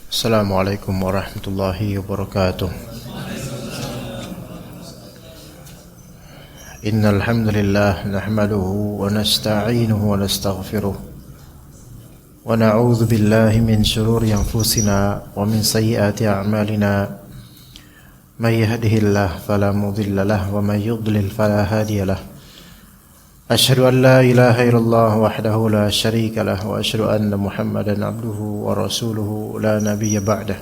Assalamualaikum warahmatullahi wabarakatuh. Innal hamdalillah nahmaduhu wa nasta'inuhu wa nastaghfiruh wa na'udzu billahi min shururi anfusina wa min sayyiati a'malina. May yahdihillahu fala mudilla lahu wa may yudlil fala hadiya lahu. Asyhadu an la ilaha illallah wahdahu la syarika lah wa asyhadu anna Muhammadan abduhu wa rasuluhu la nabiyya ba'dah.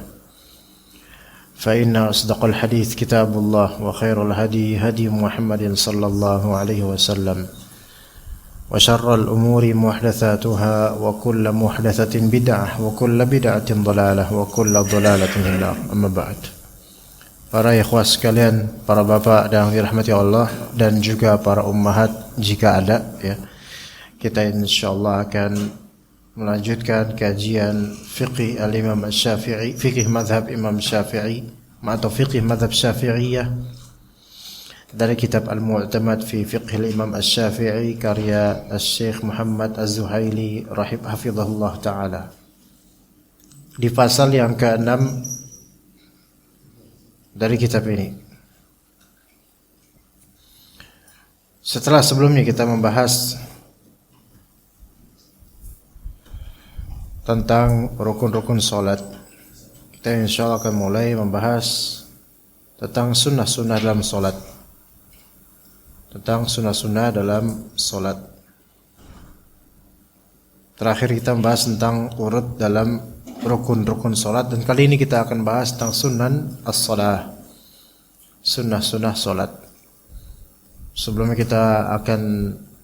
Fa inna asdaqal hadits kitabullah wa khairal hadi hadi Muhammadin sallallahu alaihi wasallam. Wa syarral umuri muhdatsatuha wa kullu muhdatsatin bid'ah wa kullu bid'atin dhalalah wa kullu dhalalatin finnar. Amma ba'd. Para ikhwah sekalian, para bapak yang dirahmati Allah dan juga para ummahat jika ada ya. Kita insyaallah akan melanjutkan kajian fiqih al-Imam Asy-Syafi'i, fiqih mazhab Imam Syafi'i atau fiqih mazhab Syafi'iyah dari kitab Al-Mu'tamad fi fiqh al-Imam Asy-Syafi'i karya Syekh Muhammad Az-Zuhaili hafizahullah taala. Di pasal yang ke-6 dari kitab ini. Setelah sebelumnya kita membahas tentang rukun-rukun salat, kita insyaallah akan mulai membahas tentang sunnah-sunnah dalam salat. Tentang sunnah-sunnah dalam salat. Terakhir kita membahas tentang urut dalam rukun-rukun salat, dan kali ini kita akan bahas tentang sunan as-salah, sunnah-sunnah salat. Sebelumnya kita akan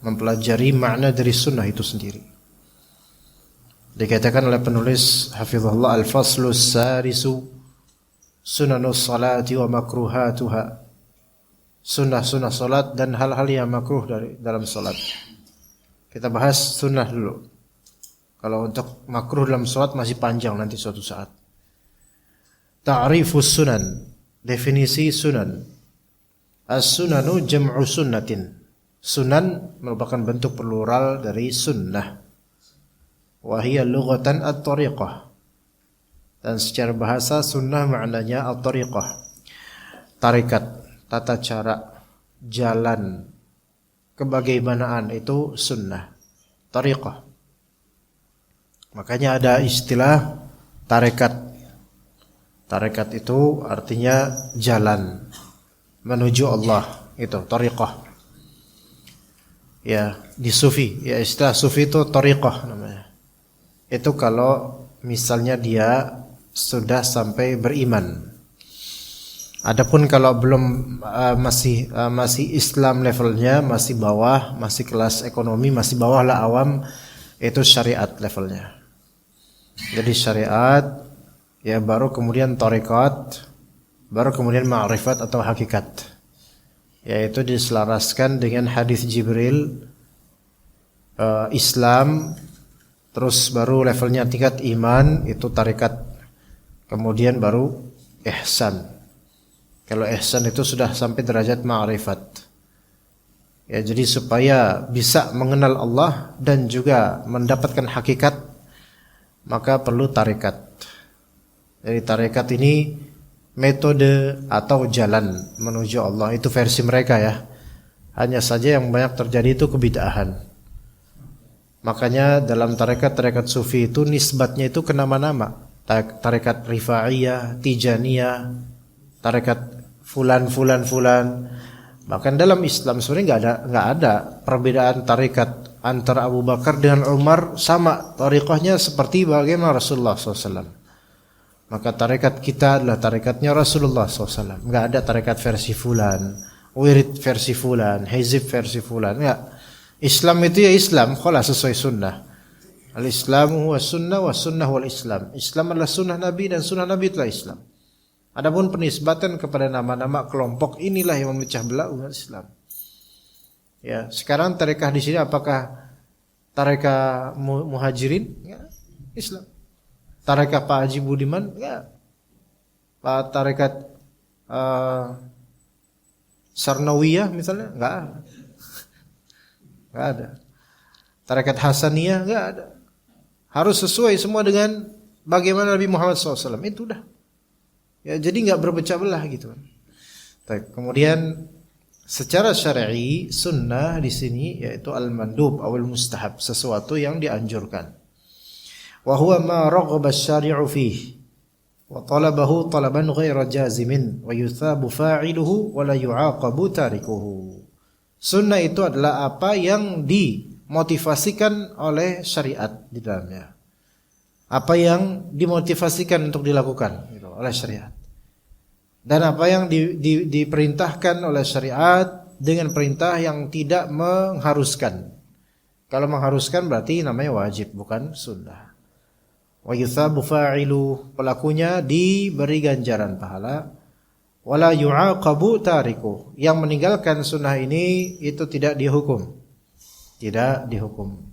mempelajari makna dari sunnah itu sendiri. Dikatakan oleh penulis hafizahullah, al-faslu sarisu sunanus salati wa makruhatuha, sunnah-sunnah salat dan hal-hal yang makruh dalam salat. Kita bahas sunnah dulu. Kalau untuk makruh dalam salat masih panjang nanti suatu saat. Ta'rifus sunan, definisi sunan. As-sunanu jam'u sunnatin. Sunan merupakan bentuk plural dari sunnah. Wa hiya lughatan at-tariqah. Dan secara bahasa sunnah maknanya at-tariqah. Tarikat, tata cara, jalan, kebagaimanaan itu sunnah. Tariqah. Makanya ada istilah tarekat. Tarekat itu artinya jalan menuju Allah, itu tariqah. Ya, di sufi, ya istilah sufi itu tariqah namanya. Itu kalau misalnya dia sudah sampai beriman. Adapun kalau belum masih Islam levelnya, masih bawah, masih kelas ekonomi, masih bawah lah awam, itu syariat levelnya. Jadi syariat, ya baru kemudian tariqat, baru kemudian ma'rifat atau hakikat. Yaitu diselaraskan dengan hadis Jibril, Islam, terus baru levelnya tingkat iman, itu tarikat. Kemudian baru ihsan. Kalau ihsan itu sudah sampai derajat ma'rifat. Ya, jadi supaya bisa mengenal Allah dan juga mendapatkan hakikat, maka perlu tarekat. Jadi tarekat ini metode atau jalan menuju Allah, itu versi mereka ya. Hanya saja yang banyak terjadi itu kebid'ahan. Makanya dalam tarekat sufi itu nisbatnya itu ke nama-nama. Tarekat Rifa'iyah, Tijaniyah, tarekat fulan. Bahkan dalam Islam sebenarnya enggak ada perbedaan tarekat antara Abu Bakar dengan Umar, sama tariqahnya seperti bagaimana Rasulullah SAW. Maka tarekat kita adalah tarekatnya Rasulullah SAW. Enggak ada tarekat versi fulan, wirid versi fulan, hizib versi fulan. Enggak. Islam itu ya Islam, khalas sesuai sunnah. Al-Islamu huwa sunnah wa sunnah wal Islam. Islam adalah sunnah Nabi dan sunnah Nabi itulah Islam. Adapun penisbatan kepada nama-nama kelompok, inilah yang memecah belah umat Islam. Ya, sekarang tarekah di sini apakah tarekah Muhajirin? Ya, Islam. Tarekah Pak Haji Budiman? Ya. Tarekat Sarnawiyah misalnya? Enggak ada. Tarekat Hasaniyah? Enggak ada. Harus sesuai semua dengan bagaimana Nabi Muhammad SAW, itu udah. Ya, jadi nggak berpecah belah gitu. Kemudian secara syar'i sunnah di sini yaitu al-mandub atau al-mustahab, sesuatu yang dianjurkan. Wa huwa ma raghaba asy-syari'u fihi wa talabahu talaban ghaira jazimin wa yuthabu fa'iluhu wa la yu'aqabu tarikuhu. Sunnah itu adalah apa yang dimotivasikan oleh syariat di dalamnya. Apa yang dimotivasikan untuk dilakukan gitu, oleh syariat. Dan apa yang diperintahkan oleh syariat dengan perintah yang tidak mengharuskan. Kalau mengharuskan berarti namanya wajib, bukan sunnah. Wa yuthabu fa'ilu, pelakunya diberi ganjaran pahala. Wala yu'aqabu tariku, yang meninggalkan sunnah ini itu tidak dihukum. Tidak dihukum.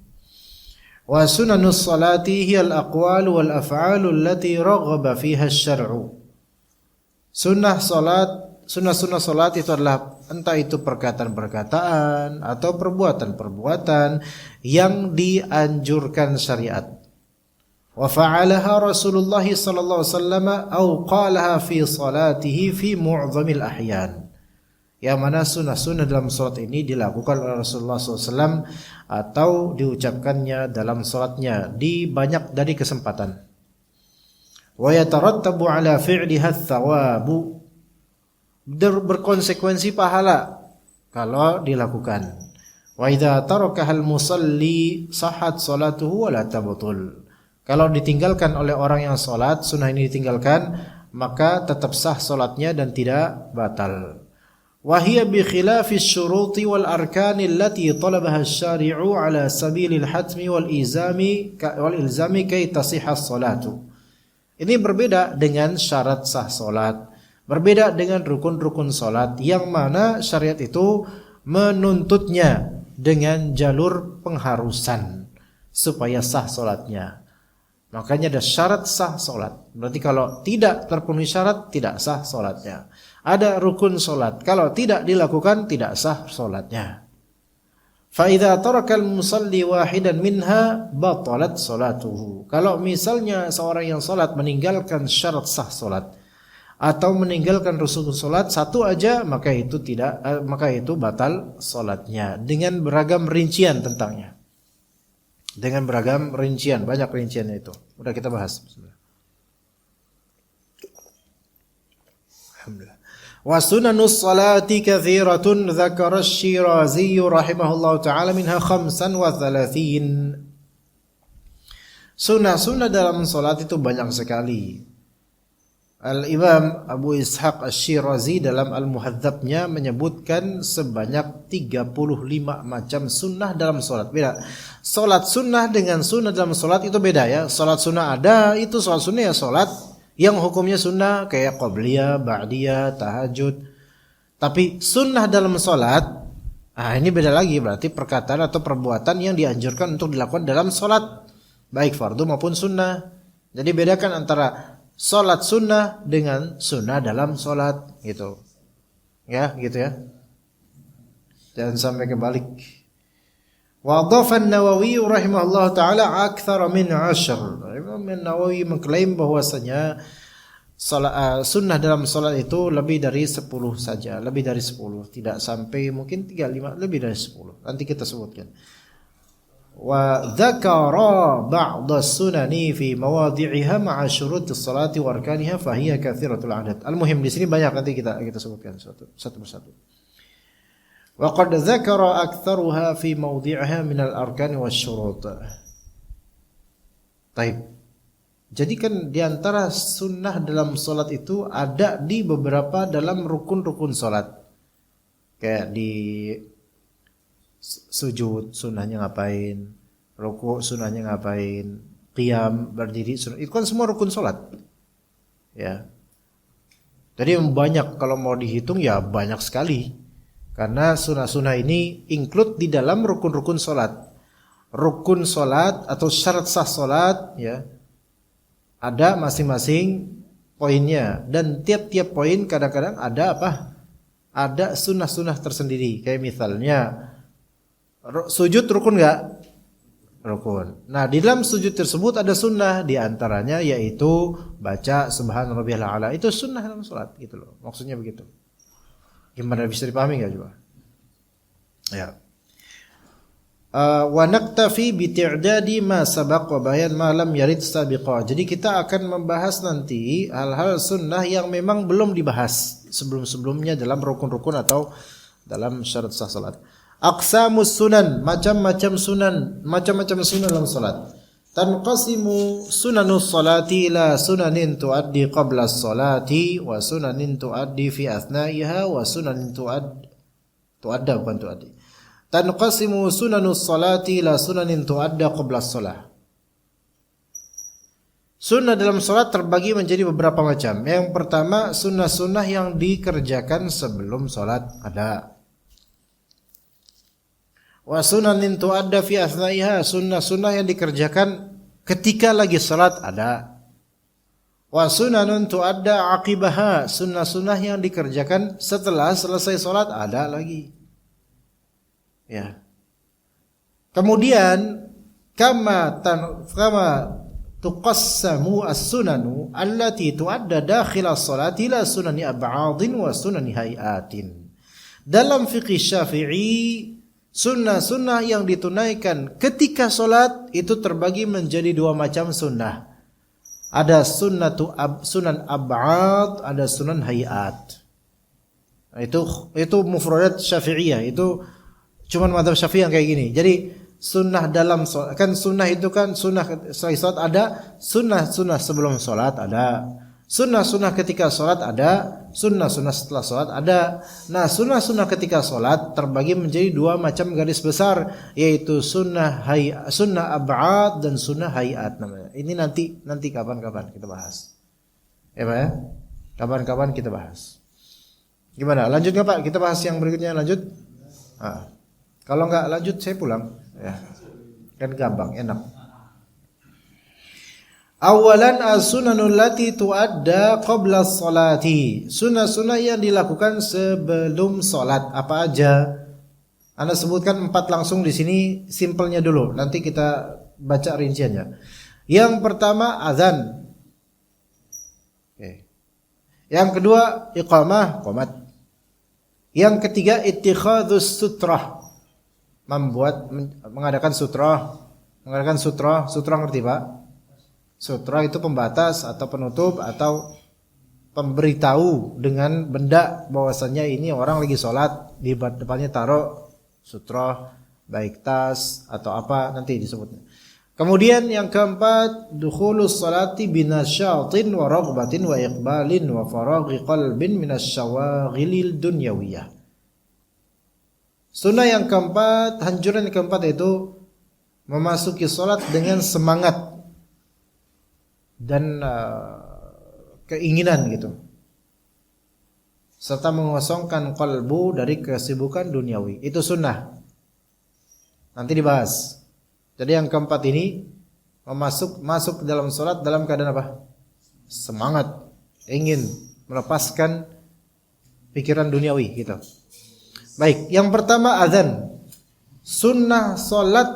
Wa sunanus salati hiyal aqwalu wal af'alu allati raghaba fiha asy-syar'u. Sunnah salat itu adalah entah itu perkataan-perkataan atau perbuatan-perbuatan yang dianjurkan syariat. Wa fa'alaha Rasulullah sallallahu alaihi wasallam au qalaha fi salatihi fi mu'dhamil ahyan. Yang mana sunnah-sunnah dalam salat ini dilakukan oleh Rasulullah SAW atau diucapkannya dalam salatnya di banyak dari kesempatan. Wa yatarattabu ala fi'liha thawabu, berkonsekuensi pahala kalau dilakukan. Wa idza tarakaha al-musalli sahhat salatuhu wa la tabtul. Kalau ditinggalkan oleh orang yang salat, sunnah ini ditinggalkan, maka tetap sah salatnya dan tidak batal. Wahia bi khilafis syuruti wal arkani allati talabaha asy-syari'u ala sabilil hatmi wal ilzami kay tasihha as-salatu. Ini berbeda dengan syarat sah salat, berbeda dengan rukun-rukun salat yang mana syariat itu menuntutnya dengan jalur pengharusan supaya sah salatnya. Makanya ada syarat sah salat. Berarti kalau tidak terpenuhi syarat, tidak sah salatnya. Ada rukun salat, kalau tidak dilakukan tidak sah salatnya. Fa idza taraka al-musalli wahidan minha batalat salatuhu. Kalau misalnya seorang yang salat meninggalkan syarat sah salat atau meninggalkan rukun salat satu aja, maka itu batal salatnya dengan beragam rincian tentangnya. Dengan beragam rincian, banyak rinciannya itu. Udah kita bahas. Alhamdulillah. Wa sunanus salati katsiratun dzakara asy-Syirazi rahimahullahu taala minha 35. Sunnah-sunnah dalam salat itu banyak sekali. Al-Imam Abu Ishaq Asy-Syirazi dalam Al-Muhadzabnya menyebutkan sebanyak 35 macam sunnah dalam salat. Beda. Salat sunnah dengan sunnah dalam salat itu beda ya. Salat sunnah ada, itu salat sunnah ya salat yang hukumnya sunnah kayak qabliyah, ba'diyah, tahajud. Tapi sunnah dalam salat, ini beda lagi, berarti perkataan atau perbuatan yang dianjurkan untuk dilakukan dalam salat, baik fardu maupun sunnah. Jadi bedakan antara salat sunnah dengan sunnah dalam salat gitu. Ya, gitu ya. Jangan sampai kebalik. Wa dhafa an-Nawawi rahimahullah taala akthar min 10. Imam An-Nawawi mengklaim bahwasanya sunnah dalam salat itu lebih dari 10 saja, lebih dari 10, tidak sampai mungkin 35, lebih dari 10. Nanti kita sebutkan. Wa dzakara ba'd as-sunani fi mawadhi'iha ma'a syurutis salati wa arkaniha fa hiya katsiratul adad. Al-muhim di sini banyak, nanti kita sebutkan satu persatu. Wa qad dzakara aktsaruha fi mawdhi'iha min al-arkan wasyurut. Baik. Jadi kan di antara sunnah dalam salat itu ada di beberapa dalam rukun-rukun salat. Kayak di sujud sunnahnya ngapain, ruku sunnahnya ngapain, qiyam berdiri sunnah. Itu kan semua rukun salat. Ya. Jadi banyak, kalau mau dihitung ya banyak sekali. Karena sunnah-sunnah ini include di dalam rukun-rukun salat. Rukun salat atau syarat sah salat ya. Ada masing-masing poinnya, dan tiap-tiap poin kadang-kadang ada apa? Ada sunnah-sunnah tersendiri. Kayak misalnya sujud rukun enggak? rukun. Nah, di dalam sujud tersebut ada sunnah, di antaranya yaitu baca subhana rabbiyal a'la. Itu sunnah dalam salat gitu loh. Maksudnya begitu. Gimana, bisa dipahami enggak coba? Ya. Wa naktafi bi ti'dadi ma sabaq wa bayan ma lam yarid sabiqa. Jadi kita akan membahas nanti hal-hal sunnah yang memang belum dibahas sebelum-sebelumnya dalam rukun-rukun atau dalam syarat sah salat. Aqsamus sunan, macam-macam sunan dalam salat. Tanqasimu sunanus salati ila sunanin tuaddi qabla as-salati wa sunanin tuaddi fi athnaiha wa sunanin tuadda bukan tuaddi. Tanqasimu sunanus salati ila sunanin tuadda qabla as-salah. Sunnah dalam salat terbagi menjadi beberapa macam. Yang pertama, sunnah-sunnah yang dikerjakan sebelum salat ada. Wa sunanin tuadda fi athnaiha, sunnah-sunnah yang dikerjakan ketika lagi salat ada. Wa sunanun tuadda aqibaha, sunnah-sunnah yang dikerjakan setelah selesai salat ada lagi. Ya. Kemudian kama tuqassamu as-sunanu allati tuadda dakhil as-salati ila sunani ab'adin wa sunani hayatin. Dalam fikih Syafi'i, sunnah-sunnah yang ditunaikan ketika salat itu terbagi menjadi dua macam sunnah. Ada sunan ab'ad, ada sunan hayat. Itu mufradat Syafi'iyah, itu cuman mazhab Syafi'i yang kayak gini. Jadi sunnah dalam salat, kan sunnah itu kan sunnah setelah salat ada, sunnah sebelum salat ada, sunnah ketika salat ada, sunnah setelah salat ada. Nah, sunnah ketika salat terbagi menjadi dua macam garis besar, yaitu sunnah ab'ad dan sunnah hayat namanya. Ini nanti kapan-kapan kita bahas. Ya Pak ya? Kapan-kapan kita bahas. Gimana? Lanjut enggak Pak? Kita bahas yang berikutnya, lanjut? Kalau enggak lanjut saya pulang. Ya. Kan gampang, enak. Awalan as-sunanul lati tuadda qabla as-salati. Sunnah-sunnah yang dilakukan sebelum salat apa aja? Anda sebutkan 4 langsung di sini, simpelnya dulu. Nanti kita baca rinciannya. Yang pertama azan. Oke. Yang kedua iqamah, qomat. Yang ketiga ittikhadus sutrah. Mengadakan sutrah. Sutrah ngerti Pak? Sutra itu pembatas atau penutup atau pemberitahu dengan benda bahwasanya ini orang lagi sholat, di depannya taruh sutra, baik tas atau apa nanti disebutnya. Kemudian yang keempat, dukhulus salati binasyatin wa raghbatin wa iqbalin wa faraghi qalbin minasyawaghilil dunyawiyah. Sunnah yang keempat, anjuran yang keempat itu memasuki salat dengan semangat dan keinginan gitu, serta mengosongkan kalbu dari kesibukan duniawi. Itu sunnah, nanti dibahas. Jadi yang keempat ini masuk dalam salat dalam keadaan apa? Semangat, ingin melepaskan pikiran duniawi gitu. Baik, yang pertama azan. Sunnah salat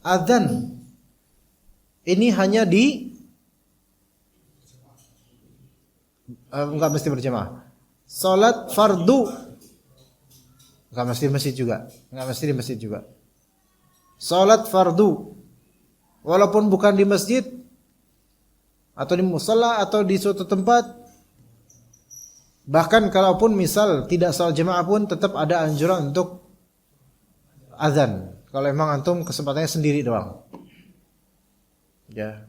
azan ini hanya enggak mesti berjamaah. Salat fardu enggak mesti di masjid juga. Salat fardu walaupun bukan di masjid atau di musalla atau di suatu tempat, bahkan kalaupun misal tidak salat jamaah pun tetap ada anjuran untuk azan. Kalau emang antum kesempatannya sendiri doang. Ya.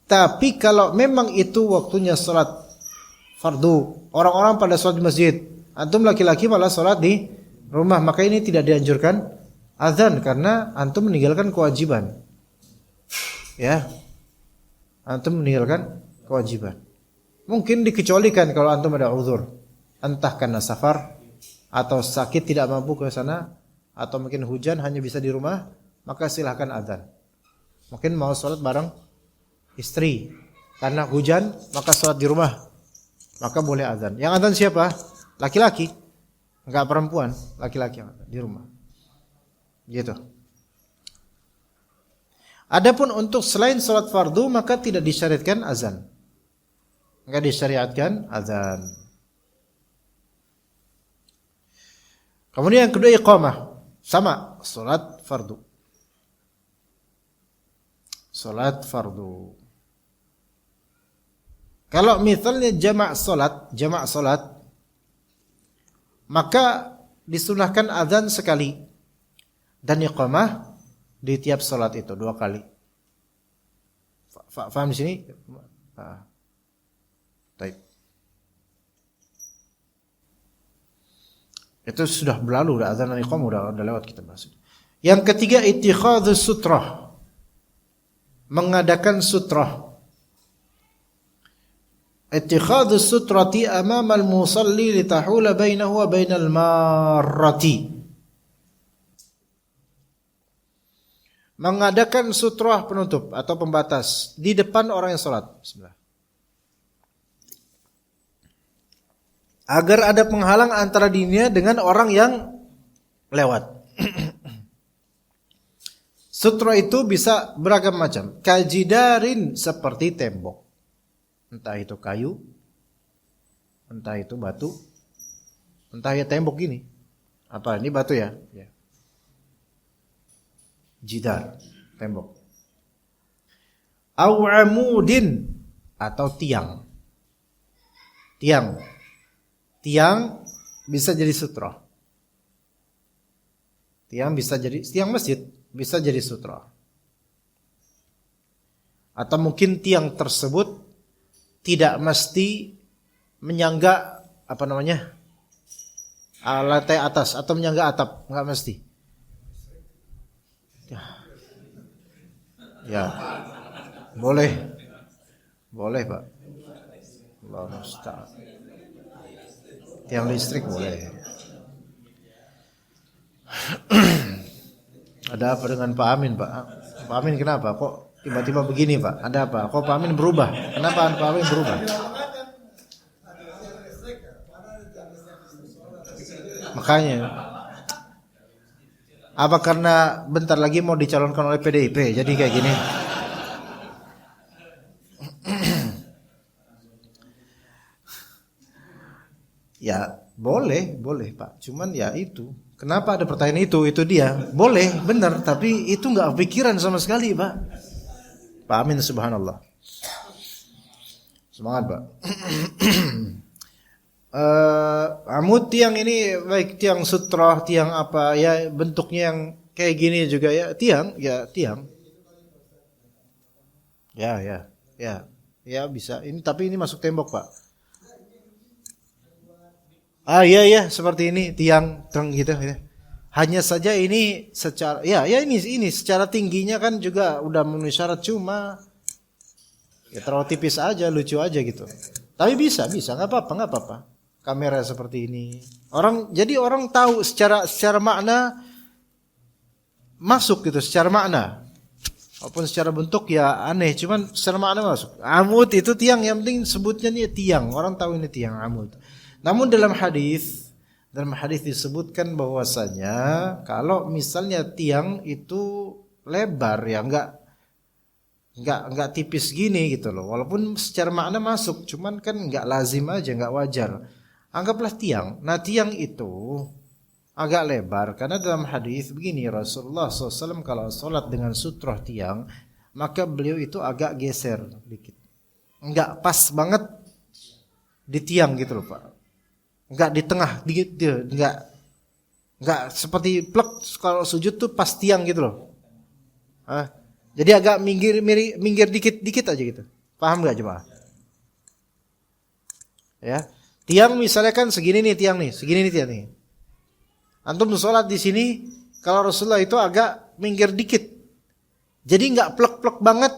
Tapi kalau memang itu waktunya salat fardu, orang-orang pada salat di masjid, antum laki-laki malah salat di rumah, maka ini tidak dianjurkan azan karena antum meninggalkan kewajiban. Ya. Antum meninggalkan kewajiban. Mungkin dikecualikan kalau antum ada uzur, entah karena safar atau sakit tidak mampu ke sana, atau mungkin hujan hanya bisa di rumah, maka silahkan azan. Mungkin mau salat bareng istri, karena hujan maka sholat di rumah, maka boleh azan. Yang azan siapa? Laki-laki, enggak perempuan, laki-laki yang azan di rumah. Gitu. Adapun untuk selain salat fardu maka tidak disyariatkan azan. Enggak disyariatkan azan. Kemudian yang kedua iqamah. Sama, salat fardu. Salat fardu. Kalau misalnya jamak salat, maka disunahkan azan sekali dan iqamah di tiap salat itu 2 kali. Faham di sini? Baik. Itu sudah berlalu, udah azan dan iqamah udah lewat kita bahas. Yang ketiga ittikhadzus sutrah. Mengadakan sutrah. Ittikhadzus sutrati amama al-musalli litahula bainahu wa bainal marrati. Mengadakan sutrah penutup atau pembatas di depan orang yang salat. Bismillah. Agar ada penghalang antara dirinya dengan orang yang lewat. Sutra itu bisa beragam macam. Kajidarin seperti tembok. Entah itu kayu, entah itu batu, entah ya tembok gini. Apa ini batu ya? Ya. Jidar, tembok. Au amudin atau tiang. Tiang bisa jadi sutra. Tiang bisa jadi tiang masjid, bisa jadi sutra. Atau mungkin tiang tersebut tidak mesti menyangga lantai atas atau menyangga atap, enggak mesti. Ya. Boleh, Pak. Allah musta'an. Tiang listrik boleh. Ada apa dengan Pak Amin, Pak? Pak Amin kenapa? Kok tiba-tiba begini, Pak? Ada apa? Kok Pak Amin berubah? Kenapa Pak Amin berubah? Makanya. Apa karena bentar lagi mau dicalonkan oleh PDIP? Jadi kayak gini. Ya, boleh Pak. Cuman ya itu. Kenapa ada pertanyaan itu? Itu dia. Boleh, benar, tapi itu enggak pikiran sama sekali, Pak. Pak Amin, subhanallah. Semangat, Pak. Amud tiang ini baik tiang sutra, tiang apa ya, bentuknya yang kayak gini juga ya, tiang. Ya bisa. Ini tapi ini masuk tembok, Pak. Iya seperti ini tiang gitu ya. Hanya saja ini secara ini secara tingginya kan juga udah memenuhi syarat, cuma ya terlalu tipis aja, lucu aja gitu. Tapi bisa enggak apa-apa. Kamera seperti ini. Orang tahu secara makna masuk gitu, secara makna. Walaupun secara bentuk ya aneh, cuman secara makna masuk. Amud itu tiang, yang penting sebutnya ini tiang. Orang tahu ini tiang amud. Namun dalam hadis disebutkan bahwasanya kalau misalnya tiang itu lebar ya enggak tipis gini gitu loh. Walaupun secara makna masuk, cuman kan enggak lazim aja, enggak wajar. Anggaplah tiang. Nah, tiang itu agak lebar karena dalam hadis begini, Rasulullah SAW kalau sholat dengan sutroh tiang, maka beliau itu agak geser dikit. Enggak pas banget di tiang gitu loh, Pak. Enggak di tengah dikit dia, enggak seperti plek kalau sujud tuh pas tiang gitu loh. Jadi agak minggir dikit aja gitu. Paham enggak coba? Ya. Tiang misalnya kan segini nih tiang nih, segini nih tiang nih. Antum sholat di sini, kalau Rasulullah itu agak minggir dikit. Jadi enggak plek-plek banget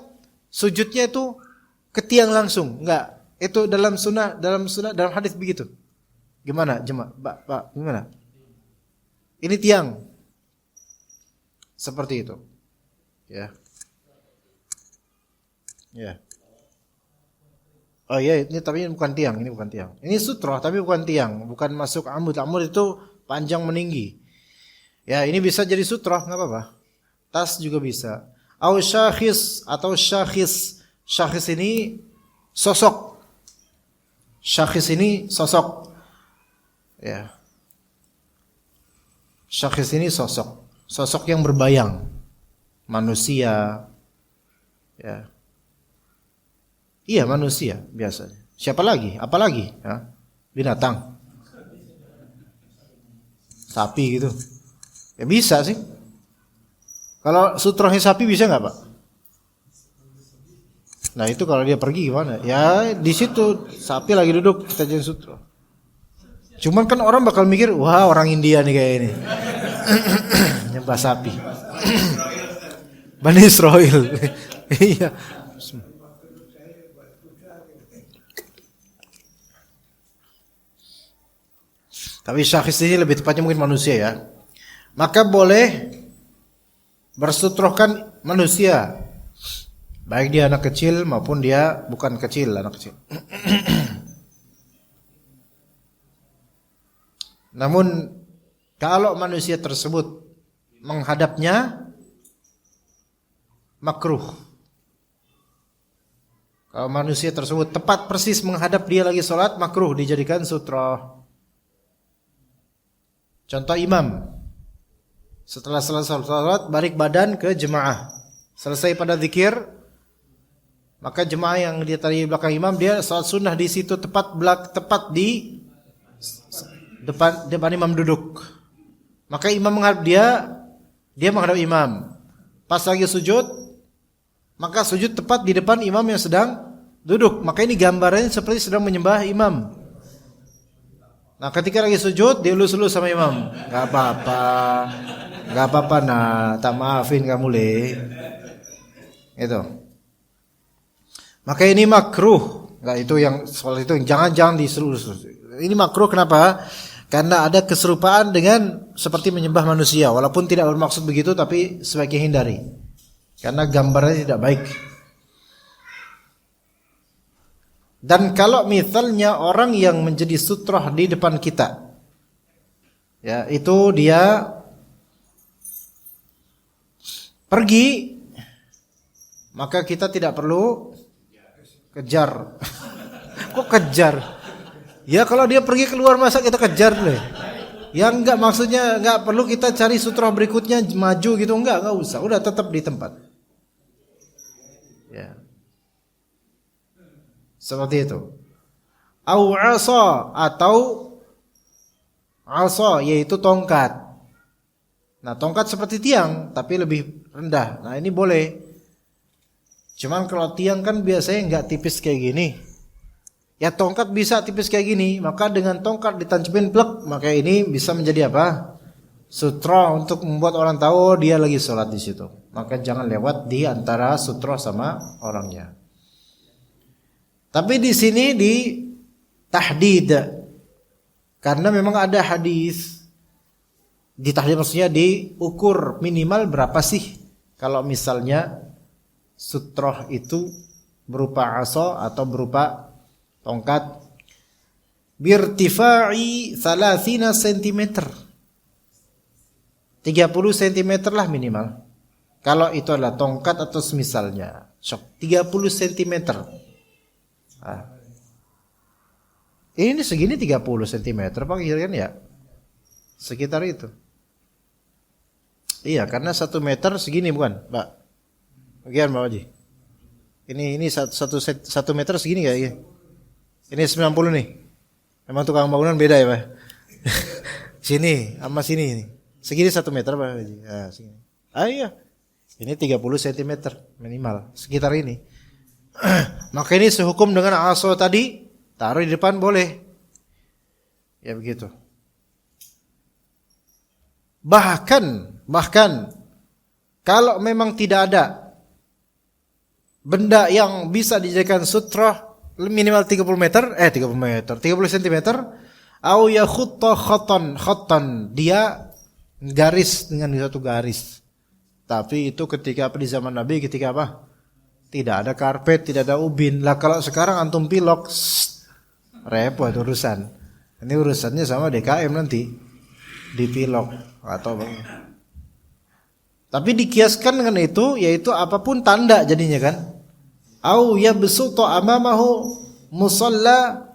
sujudnya itu ke tiang langsung, enggak. Itu dalam hadis begitu. Gimana jemaah? Pak, gimana? Ini tiang. Seperti itu. Ya. Oh iya, ini tapi bukan tiang, ini bukan tiang. Ini sutroh tapi bukan tiang, bukan masuk amud. Amud itu panjang meninggi. Ya, ini bisa jadi sutroh, enggak apa-apa. Tas juga bisa. Au syakhis atau syakhis. Syakhis ini sosok. Syakhis ini sosok. Ya. Syakhis ini sosok. Sosok yang berbayang. Manusia. Ya. Iya, manusia biasanya. Siapa lagi? Apalagi? Ya. Binatang. Sapi gitu. Ya bisa sih. Kalau sutrohnya sapi bisa nggak, Pak? Nah itu kalau dia pergi gimana? Ya di situ sapi lagi duduk kita jadi sutro. Cuman kan orang bakal mikir, wah orang India nih kayak ini. Nyembah sapi. Bani Israel. Iya. Tapi syakhis ini lebih tepatnya mungkin manusia ya. Maka boleh bersutrohkan manusia, baik dia anak kecil maupun dia bukan kecil, anak kecil. Namun kalau manusia tersebut menghadapnya makruh. Kalau manusia tersebut tepat persis menghadap dia lagi sholat, makruh dijadikan sutroh. Contoh imam, setelah selesai salat balik badan ke jemaah. Selesai pada zikir, maka jemaah yang dia tadi belakang imam dia salat sunnah di situ tepat di depan imam duduk. Maka imam menghadap dia menghadap imam. Pas lagi sujud, maka sujud tepat di depan imam yang sedang duduk. Maka ini gambarannya seperti sedang menyembah imam. Nah ketika lagi sujud dia elus-elus sama imam. Gak apa-apa nah, tak maafin kamu le. Itu. Maka ini makruh. Enggak itu yang soal itu jangan disuruh. Ini makruh kenapa? Karena ada keserupaan dengan seperti menyembah manusia, walaupun tidak bermaksud begitu tapi sebaiknya hindari. Karena gambarnya tidak baik. Dan kalau misalnya orang yang menjadi sutroh di depan kita, ya itu dia pergi, maka kita tidak perlu kejar. Kok kejar? Ya kalau dia pergi keluar masa kita kejar deh. Ya enggak, maksudnya enggak perlu kita cari sutroh berikutnya maju gitu, enggak usah. Udah tetap di tempat. Ya. Seperti itu. Au asa atau asa yaitu tongkat. Nah, tongkat seperti tiang tapi lebih rendah. Nah, ini boleh. Cuman kalau tiang kan biasanya enggak tipis kayak gini. Ya tongkat bisa tipis kayak gini, maka dengan tongkat ditancepin plek, maka ini bisa menjadi apa? Sutra untuk membuat orang tahu dia lagi sholat di situ. Maka jangan lewat di antara sutra sama orangnya. Tapi di sini di tahdid, karena memang ada hadis di tahdid, maksudnya diukur minimal berapa sih kalau misalnya sutroh itu berupa asa atau berupa tongkat. Birtifa'i 30 cm, 30 cm lah minimal. Kalau itu adalah tongkat atau semisalnya, 30 cm. Ah. Ini segini 30 cm Pak kira-kira ya? Sekitar itu. Iya, karena 1 meter segini bukan, Pak? Bagian Pak Haji. Ini 1 meter segini kayaknya. Ini 90 nih. Memang tukang bangunan beda ya, Pak? Sini sama sini ini. Segini 1 meter Pak Haji. Nah, segini. Ah iya. Ini 30 cm minimal, sekitar ini. Maka ini sehukum dengan asa tadi, taruh di depan boleh. Ya begitu. Bahkan kalau memang tidak ada benda yang bisa dijadikan sutra minimal 30 cm, au yakhutta khattan, dia garis dengan satu garis. Tapi itu ketika di zaman Nabi, ketika apa? Tidak ada karpet, tidak ada ubin. Lah kalau sekarang antum pilok, repot urusan. Ini urusannya sama DKM nanti, dipilok atau Tapi dikiaskan dengan itu, yaitu apapun tanda jadinya kan. Au yabsutu amamahu musalla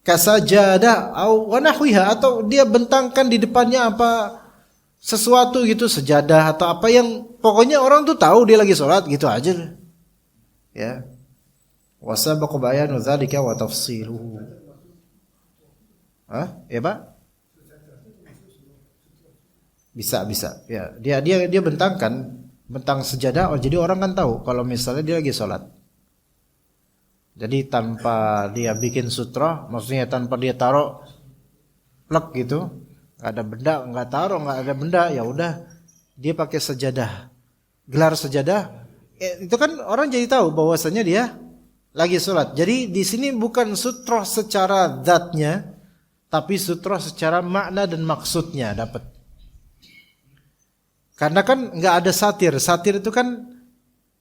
kasajadah au wa nahwiha, atau dia bentangkan di depannya apa sesuatu gitu, sejadah atau apa yang pokoknya orang tuh tahu dia lagi sholat gitu aja. Ya. Wa sabaqa bayanu dzalika wa tafsiluhu. Ya, Pak? Bisa. Ya, dia bentang sejadah, jadi orang kan tahu kalau misalnya dia lagi sholat. Jadi tanpa dia bikin sutra, maksudnya tanpa dia taruh plek gitu, nggak ada benda, nggak ada benda, ya udah dia pakai sejadah, gelar sejadah, itu kan orang jadi tahu bahwasanya dia lagi sholat. Jadi di sini bukan sutra secara zatnya, tapi sutra secara makna dan maksudnya dapat. Karena kan nggak ada satir. Satir itu kan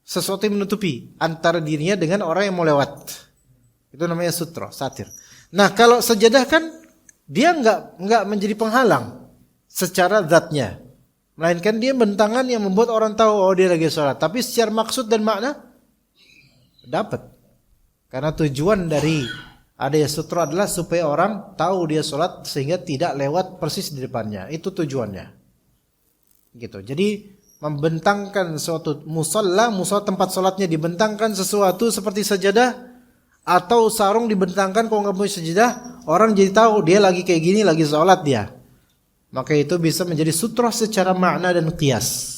sesuatu yang menutupi antara dirinya dengan orang yang mau lewat. Itu namanya sutra, satir. Nah kalau sejadah kan dia nggak menjadi penghalang secara zatnya, melainkan dia bentangan yang membuat orang tahu oh dia lagi sholat. Tapi secara maksud dan makna dapat. Karena tujuan dari adanya sutra adalah supaya orang tahu dia sholat sehingga tidak lewat persis di depannya. Itu tujuannya. Gitu. Jadi membentangkan suatu musalla tempat sholatnya dibentangkan sesuatu seperti sajadah atau sarung dibentangkan, kalau nggak punya sajadah orang jadi tahu dia lagi kayak gini, lagi sholat dia. Maka itu bisa menjadi sutra secara makna dan qiyas.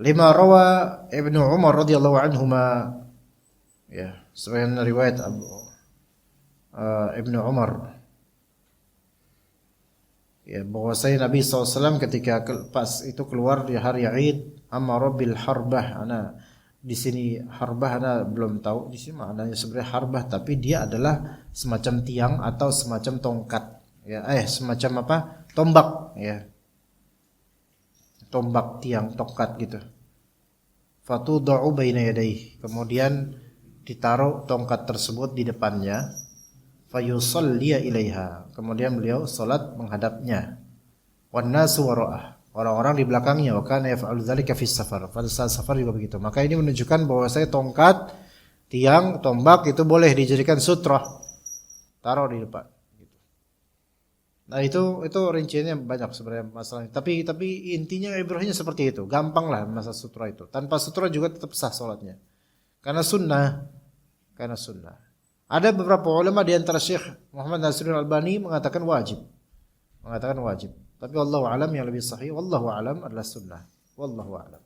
Lima rawa Ibnu Umar radhiyallahu anhuma, ya, sebagian riwayat Ibnu Umar, ya, bahwasanya Nabi SAW ketika pas itu keluar di hari Id, amara bil harbah. Di sini harbah belum tahu di sini maknanya sebenarnya harbah, tapi dia adalah semacam tiang atau semacam tongkat, ya, semacam apa? Tombak, ya. Tombak, tiang, tongkat gitu. Fatudau baina yadayhi, kemudian ditaruh tongkat tersebut di depannya. Fayusalliya ilaiha, kemudian beliau salat menghadapnya. Wan nasu wara'ah, orang-orang di belakangnya. Wa kana yaf'alu dzalika fi safar, pada saat safar juga begitu. Maka ini menunjukkan bahwa saya tongkat, tiang, tombak itu boleh dijadikan sutra, taruh di depan gitu. Nah itu rinciannya banyak sebenarnya masalahnya. Tapi intinya ibrahnya seperti itu. Gampang lah masalah sutra itu. Tanpa sutra juga tetap sah salatnya. Karena sunnah. Ada beberapa ulama di antara Syekh Muhammad Nasiruddin Albani mengatakan wajib. Tapi wallahu alam, yang lebih sahih wallahu alam adalah sunnah. Wallahu alam.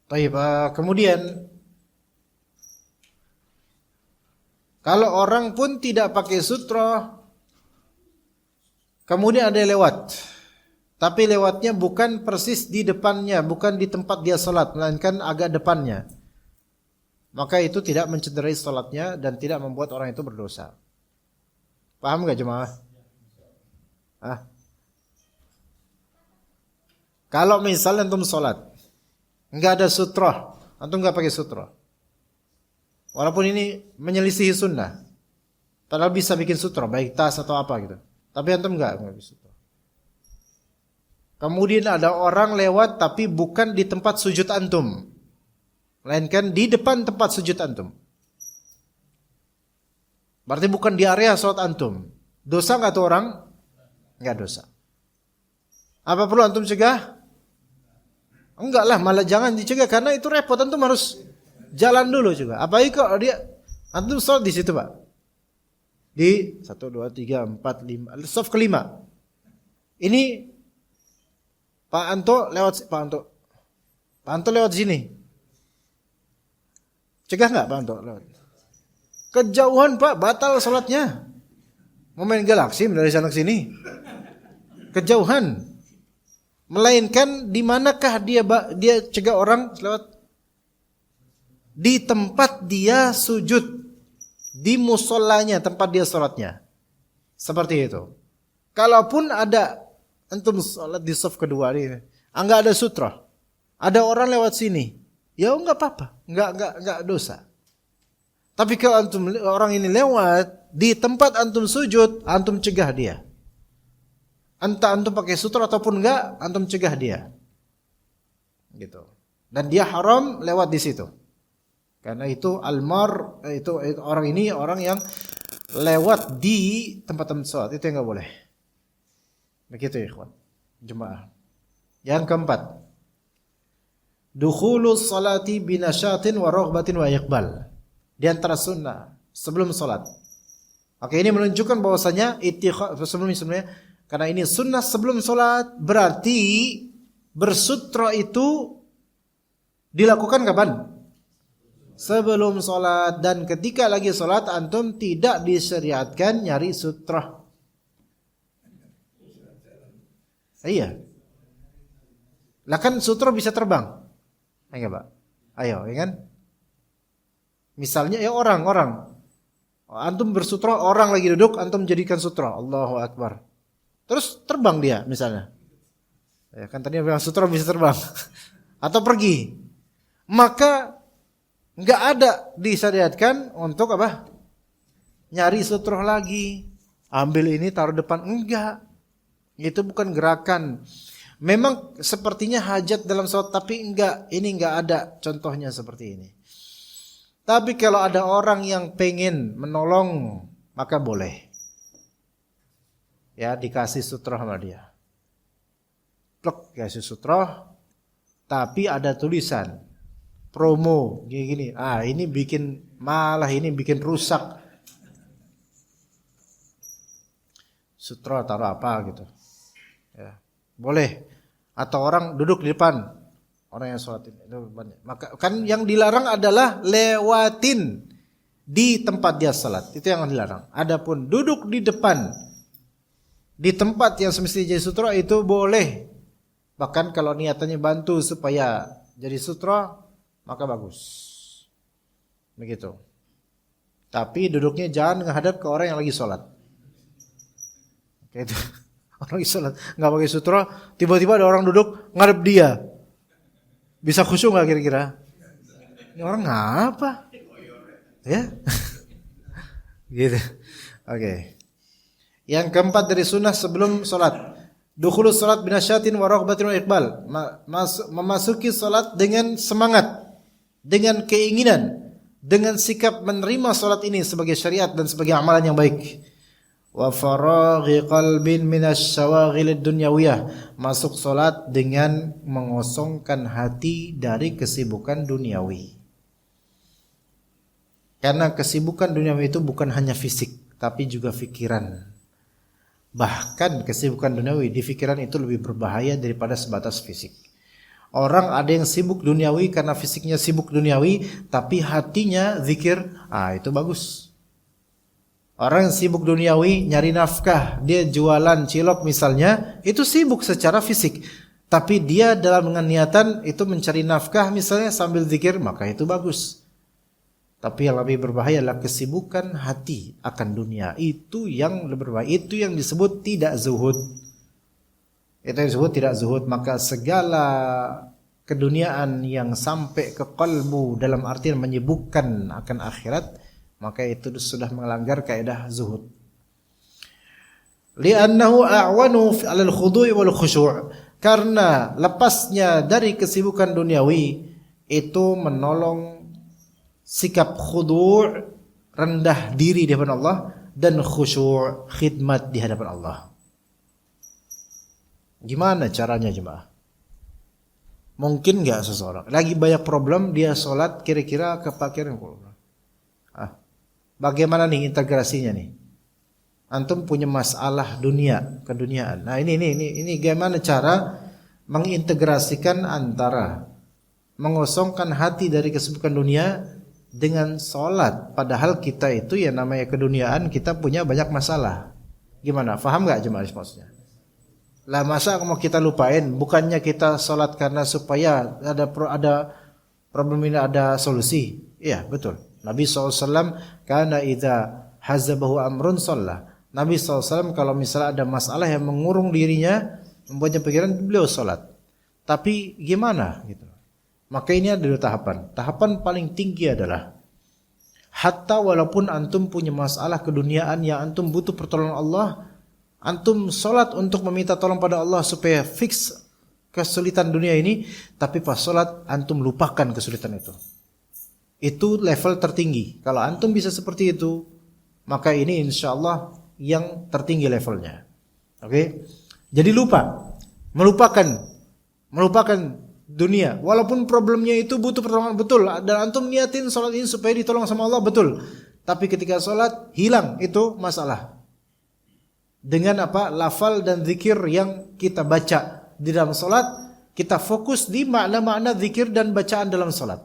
Baik, kemudian kalau orang pun tidak pakai sutra, kemudian ada yang lewat, tapi lewatnya bukan persis di depannya, bukan di tempat dia salat, melainkan agak depannya, maka itu tidak mencederai salatnya dan tidak membuat orang itu berdosa. Paham enggak jemaah? Kalau misalnya antum salat enggak ada sutra, antum enggak pakai sutra, walaupun ini menyelisihi sunnah, padahal bisa bikin sutra, baik tas atau apa gitu, tapi antum enggak bisa. Kemudian ada orang lewat tapi bukan di tempat sujud antum, melainkan di depan tempat sujud antum. Berarti bukan di area salat antum. Dosa enggak tuh orang? Enggak dosa. Apa perlu antum cegah? Enggak lah, malah jangan dicegah karena itu repot, antum harus jalan dulu juga. Apalagi kalau dia antum salat di situ, Pak. Di 1 2 3 4 5, saf kelima. Ini Pak Anto lewat sini. Cegah enggak Pak Anto lewat? Kejauhan Pak, batal salatnya. Mau main galaksi dari sana ke sini. Kejauhan. Melainkan di manakah dia cegah orang lewat? Di tempat dia sujud, di musallanya, tempat dia salatnya. Seperti itu. Kalaupun ada antum salat di saf kedua ini, enggak ada sutra, ada orang lewat sini, ya enggak apa-apa, enggak dosa. Tapi kalau antum orang ini lewat di tempat antum sujud, antum cegah dia. Entah antum pakai sutra ataupun enggak, antum cegah dia. Gitu. Dan dia haram lewat di situ. Karena itu almar, itu orang ini orang yang lewat di tempat-tempat salat, itu yang enggak boleh. Begitu ya, ikhwan. Jemaah. Yang keempat, dukhulus salati binasyatin wa raghbatin wa iqbal. Di antara sunnah sebelum salat. Oke, ini menunjukkan bahwasanya sebelumnya karena ini sunnah sebelum salat, berarti bersutra itu dilakukan kapan? Sebelum salat, dan ketika lagi salat antum tidak disyariatkan nyari sutra. Iya. Lah kan sutra bisa terbang. Enggak, Pak? Ayo, ya kan? Misalnya ya orang. Antum bersutra, orang lagi duduk, antum jadikan sutra. Allahu Akbar. Terus terbang dia misalnya. Ya kan tadi bilang sutra bisa terbang. Atau pergi. Maka enggak ada disyariatkan untuk apa? Nyari sutra lagi. Ambil ini taruh depan, enggak. Itu bukan gerakan. Memang sepertinya hajat dalam salat, tapi ini enggak ada contohnya seperti ini. Tapi kalau ada orang yang pengen menolong, maka boleh. Ya, dikasih sutra sama dia. Plek, kasih sutra, tapi ada tulisan promo gini-gini. Ini bikin rusak. Sutra taruh apa gitu. Ya. Boleh. Atau orang duduk di depan, orang yang sholat itu banyak. Maka kan yang dilarang adalah lewatin di tempat dia sholat. Itu yang dilarang. Adapun duduk di depan, di tempat yang semestinya jadi sutra itu boleh. Bahkan kalau niatannya bantu supaya jadi sutra, maka bagus. Begitu. Tapi duduknya jangan menghadap ke orang yang lagi sholat. Kayak itu. Orang lagi sholat nggak pakai sutra, tiba-tiba ada orang duduk ngadep dia, bisa khusyuk nggak kira-kira? Ini orang ngapa? Ya, gitu. Oke. Yang keempat dari sunnah sebelum sholat, dukhulus sholat binasyatin wa raghbatin wa iqbal, memasuki sholat dengan semangat, dengan keinginan, dengan sikap menerima sholat ini sebagai syariat dan sebagai amalan yang baik. Wa faraghi qalbin minasy syawaghilid dunyawiyah, masuk salat dengan mengosongkan hati dari kesibukan duniawi. Karena kesibukan duniawi itu bukan hanya fisik, tapi juga pikiran. Bahkan kesibukan duniawi di pikiran itu lebih berbahaya daripada sebatas fisik. Orang ada yang sibuk duniawi karena fisiknya sibuk duniawi, tapi hatinya zikir, itu bagus. Orang yang sibuk duniawi, nyari nafkah, dia jualan cilok misalnya, itu sibuk secara fisik. Tapi dia dalam niatan itu mencari nafkah misalnya sambil zikir, maka itu bagus. Tapi yang lebih berbahaya adalah kesibukan hati akan dunia. Itu yang lebih berbahaya, itu yang disebut tidak zuhud. Itu yang disebut tidak zuhud. Maka segala keduniaan yang sampai ke qalbu dalam artian menyibukkan akan akhirat, maka itu sudah melanggar kaidah zuhud. Li'annahu a'wanu 'alal khudu' wal khushu'. Karena lepasnya dari kesibukan duniawi itu menolong sikap khudu', rendah diri di hadapan Allah, dan khushu', khidmat di hadapan Allah. Gimana caranya jemaah? Mungkin enggak seseorang lagi banyak problem, dia sholat kira-kira kepakiran problem. Bagaimana nih integrasinya nih? Antum punya masalah dunia, keduniaan. Nah, ini bagaimana cara mengintegrasikan antara mengosongkan hati dari kesibukan dunia dengan sholat. Padahal kita itu ya namanya keduniaan, kita punya banyak masalah. Gimana? Faham enggak jemaah maksudnya? Lah masa mau kita lupain? Bukannya kita sholat karena supaya ada problem ini ada solusi? Iya, betul. Nabi SAW karena idza hazabahu amrun sholat. Nabi SAW kalau misalnya ada masalah yang mengurung dirinya, membuatnya pikiran, beliau sholat. Tapi gimana gitu? Maka ini ada dua tahapan. Tahapan paling tinggi adalah Hatta walaupun antum punya masalah keduniaan yang antum butuh pertolongan Allah, antum sholat untuk meminta tolong pada Allah supaya fix kesulitan dunia ini, tapi pas sholat antum lupakan kesulitan itu. Itu level tertinggi. Kalau antum bisa seperti itu, maka ini insya Allah yang tertinggi levelnya. Oke? Jadi melupakan dunia. Walaupun problemnya itu butuh pertolongan, betul. Dan antum niatin sholat ini supaya ditolong sama Allah, betul. Tapi ketika sholat hilang itu masalah. Dengan apa? Lafal dan zikir yang kita baca di dalam sholat, kita fokus di makna-makna zikir dan bacaan dalam sholat.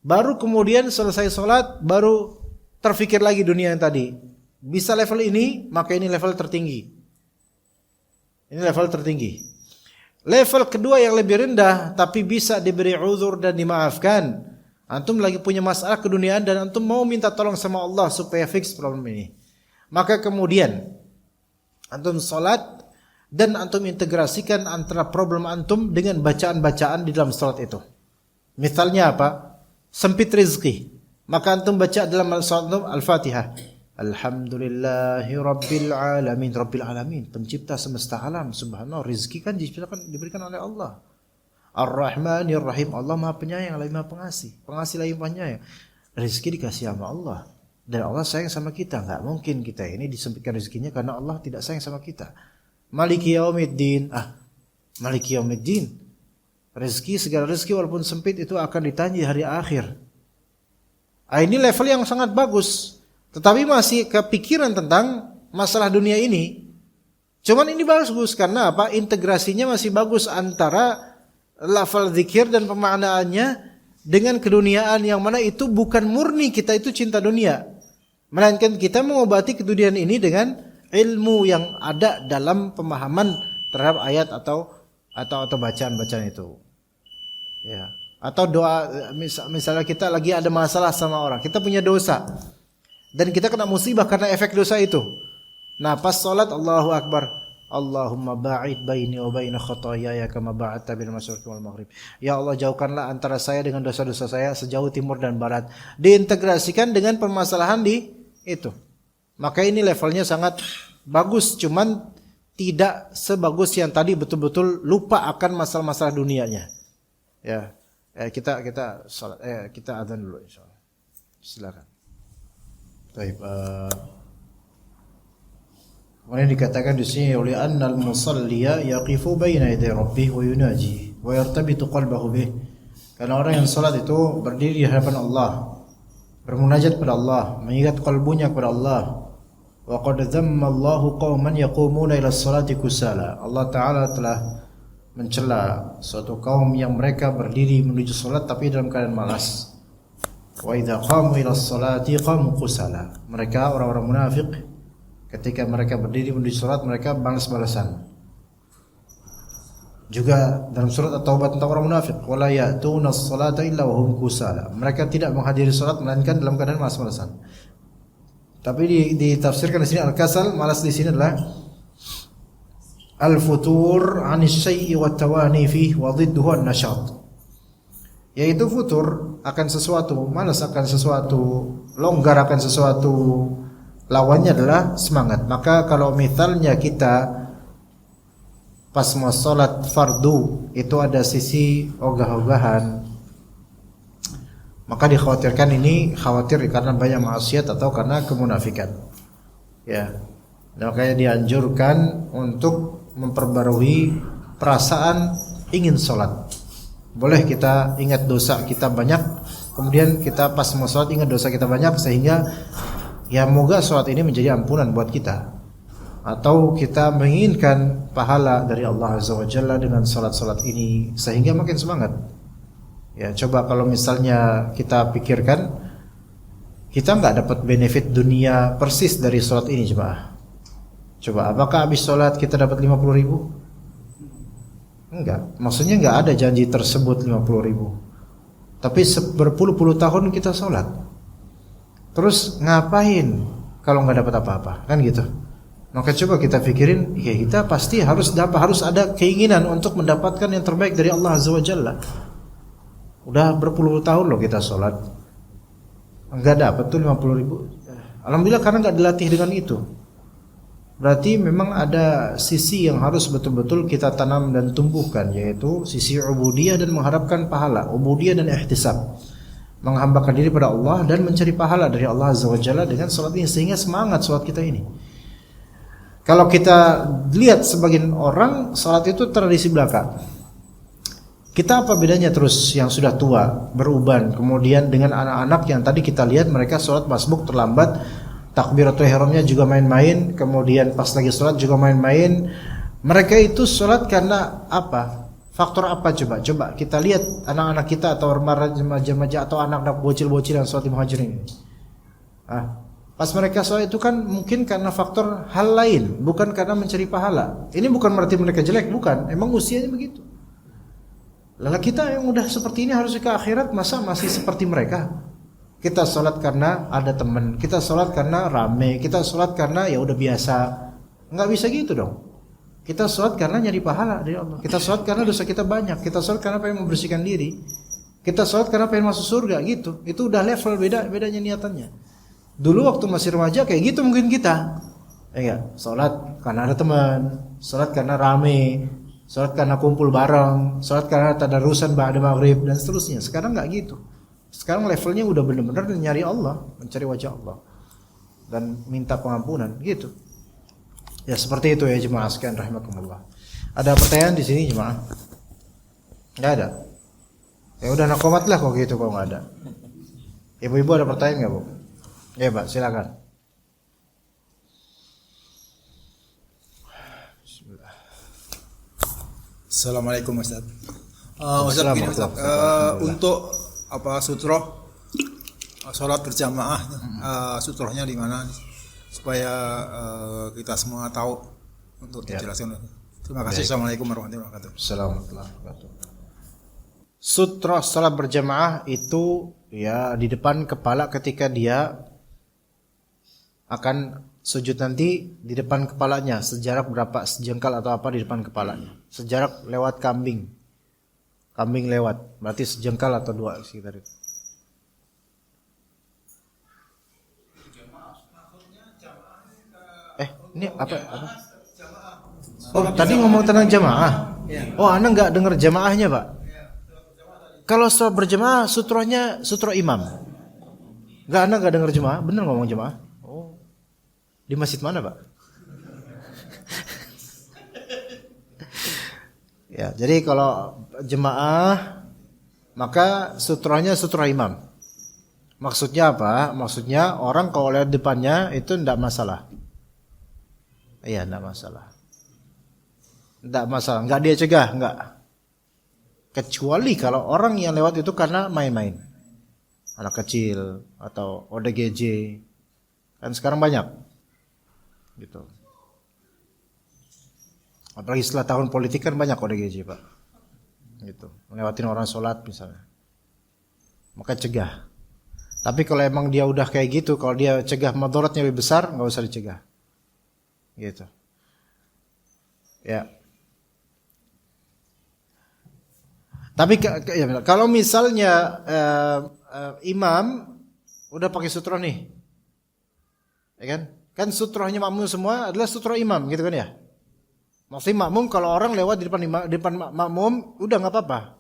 Baru kemudian selesai sholat, baru terfikir lagi dunia yang tadi. Bisa level ini, maka ini level tertinggi. Ini level tertinggi. Level kedua yang lebih rendah, tapi bisa diberi uzur dan dimaafkan. Antum lagi punya masalah keduniaan dan antum mau minta tolong sama Allah supaya fix problem ini. Maka kemudian antum salat dan antum integrasikan antara problem antum dengan bacaan-bacaan di dalam salat itu. Misalnya apa? Sempit rezeki. Maka antum baca dalam salat antum Al-Fatihah. Alhamdulillahi Rabbil Alamin. Rabbil Alamin, pencipta semesta alam. Subhanallah, rezeki kan diberikan oleh Allah. Ar-Rahmanir Rahim, Allah Maha Penyayang lagi Maha Pengasih. Pengasih lagi Penyayang. Rezeki dikasih sama Allah. Dan Allah sayang sama kita. Enggak mungkin kita ini disempitkan rezekinya karena Allah tidak sayang sama kita. Maliki Yaumiddin. Maliki Yaumiddin. Rezeki, segala rezeki walaupun sempit itu akan ditanya di hari akhir. Ini level yang sangat bagus. Tetapi masih kepikiran tentang masalah dunia ini. Cuman ini bagus karena apa? Integrasinya masih bagus antara lafal zikir dan pemaknaannya dengan keduniaan, yang mana itu bukan murni kita itu cinta dunia, melainkan kita mengobati keduniaan ini dengan ilmu yang ada dalam pemahaman terhadap ayat atau bacaan-bacaan itu. Ya. Atau doa, misalnya kita lagi ada masalah sama orang, kita punya dosa dan kita kena musibah karena efek dosa itu. Nah, pas salat Allahu Akbar, Allahumma ba'id baini wa baina khataayaya kama ba'adta bil masyriqi wal maghrib. Ya Allah, jauhkanlah antara saya dengan dosa-dosa saya sejauh timur dan barat. Diintegrasikan dengan permasalahan di itu. Maka ini levelnya sangat bagus, cuman tidak sebagus yang tadi betul-betul lupa akan masalah-masalah dunianya. Ya. Kita salat, kita adzan dulu insyaallah. Silakan. Baik, kemudian dikatakan di sini oleh annal musalliya yaqifu baina yaday rabbih wa yunaji wa yartabitu qalbuhu bih. Karena orang yang salat itu berdiri di hadapan Allah, bermunajat kepada Allah, mengingat kalbunya kepada Allah. Wa qad dhamma Allahu qauman yaqumuna ila salati kusala. Allah Taala telah mencela suatu kaum yang mereka berdiri menuju salat tapi dalam keadaan malas. Wa idza qamu ila sholati qamu kusala. Mereka orang-orang munafik ketika mereka berdiri menuju salat mereka balas-balasan. Juga dalam surat At-Taubah tentang orang munafik, wala ya'tuna as-salata illa wa hum kusala. Mereka tidak menghadiri salat melainkan dalam keadaan malas-malasan. Tapi ditafsirkan di sini al-kasal, malas di sini adalah al-futur 'anis syai'i wat tawani fihi wa dhidduhu an-nashat. Yaitu futur akan sesuatu, malas akan sesuatu, longgar akan sesuatu, lawannya adalah semangat. Maka kalau misalnya kita pas mau sholat fardu itu ada sisi ogah-ogahan, maka dikhawatirkan ini khawatir karena banyak maksiat atau karena kemunafikan. Ya, makanya dianjurkan untuk memperbarui perasaan ingin sholat. Boleh kita ingat dosa kita banyak, kemudian kita pas mau sholat ingat dosa kita banyak, sehingga ya moga sholat ini menjadi ampunan buat kita. Atau kita menginginkan pahala dari Allah Azza wa Jalla dengan sholat-sholat ini, sehingga makin semangat. Ya, coba kalau misalnya kita pikirkan, kita nggak dapat benefit dunia persis dari sholat ini, coba apakah habis sholat kita dapat 50.000? Enggak, maksudnya enggak ada janji tersebut 50.000. Tapi berpuluh-puluh tahun kita sholat, terus ngapain kalau enggak dapat apa-apa, kan gitu. Maka coba kita pikirin, ya kita pasti harus ada keinginan untuk mendapatkan yang terbaik dari Allah Azza wa Jalla. Udah berpuluh tahun loh kita sholat, Enggak dapat tuh 50.000. Alhamdulillah karena enggak dilatih dengan itu. Berarti memang ada sisi yang harus betul-betul kita tanam dan tumbuhkan, yaitu sisi ubudiyah dan mengharapkan pahala, ubudiyah dan ihtisab. Menghambakan diri pada Allah dan mencari pahala dari Allah Azza wa Jalla dengan salat ini, sehingga semangat salat kita ini. Kalau kita lihat sebagian orang salat itu tradisi belaka. Kita apa bedanya terus yang sudah tua, beruban, kemudian dengan anak-anak yang tadi kita lihat mereka salat masbuk terlambat, takbiratul ihramnya juga main-main, kemudian pas lagi salat juga main-main. Mereka itu salat karena apa? Faktor apa coba? Coba kita lihat anak-anak kita atau remaja-remaja atau anak-anak bocil-bocil yang sholat di muhajirin ini. Pas mereka sholat itu kan mungkin karena faktor hal lain, bukan karena mencari pahala. Ini bukan berarti mereka jelek, bukan. Emang usianya begitu. Lalu kita yang udah seperti ini harus ke akhirat, masa masih seperti mereka? Kita sholat karena ada teman, kita sholat karena rame, kita sholat karena ya udah biasa. Nggak bisa gitu dong. Kita sholat karena nyari pahala dari Allah. Kita sholat karena dosa kita banyak. Kita sholat karena pengen membersihkan diri. Kita sholat karena pengen masuk surga gitu. Itu udah level bedanya niatannya. Dulu waktu masih remaja kayak gitu mungkin kita. Ya, sholat karena ada teman, sholat karena rame, sholat karena kumpul bareng, sholat karena tadarusan ba'da maghrib dan seterusnya. Sekarang nggak gitu. Sekarang levelnya udah benar-benar nyari Allah, mencari wajah Allah dan minta pengampunan gitu. Ya seperti itu ya jemaah sekalian rahimakumullah. Ada pertanyaan di sini jemaah? Enggak ada. Ya udah nakomat lah kok gitu, kalau enggak ada. Ibu-ibu ada pertanyaan enggak, Bu? Ya, Pak, silakan. Bismillah. Assalamualaikum Ustaz. Ustaz begini Ustaz. Untuk apa sutroh sholat berjamaah, sutrohnya di mana? Supaya kita semua tahu untuk dijelaskan. Terima kasih. Assalamualaikum warahmatullahi wabarakatuh. Assalamualaikum warahmatullahi wabarakatuh. Sutra salat berjamaah itu ya di depan kepala ketika dia akan sujud nanti, di depan kepalanya sejarak berapa, sejengkal atau apa di depan kepalanya. Sejarak lewat kambing. Kambing lewat, berarti sejengkal atau dua sekitar itu. Ini apa? Oh, tadi ngomong tentang jamaah. Oh, Anda nggak dengar jamaahnya, Pak? Kalau sholat berjamaah, sutrohnya sutro imam. Anda nggak dengar jamaah? Bener ngomong jamaah? Oh, di masjid mana, Pak? Ya, jadi kalau jamaah, maka sutrohnya sutro imam. Maksudnya apa? Maksudnya orang kalau lewat depannya itu tidak masalah. Iya, enggak masalah. Enggak masalah, enggak dia cegah, enggak. Kecuali kalau orang yang lewat itu karena main-main. Anak kecil atau ODGJ. Kan sekarang banyak. Gitu. Apalagi setelah tahun politik kan banyak ODGJ, Pak. Gitu. Ngelewatin orang sholat misalnya. Maka cegah. Tapi kalau emang dia udah kayak gitu, kalau dia cegah madaratnya lebih besar, enggak usah dicegah. Gitu. Ya. Tapi kalau misalnya imam udah pakai sutroh nih, ya kan? Kan sutrohnya makmum semua adalah sutroh imam, gitu kan ya? Maksudnya makmum kalau orang lewat di depan makmum udah nggak apa-apa.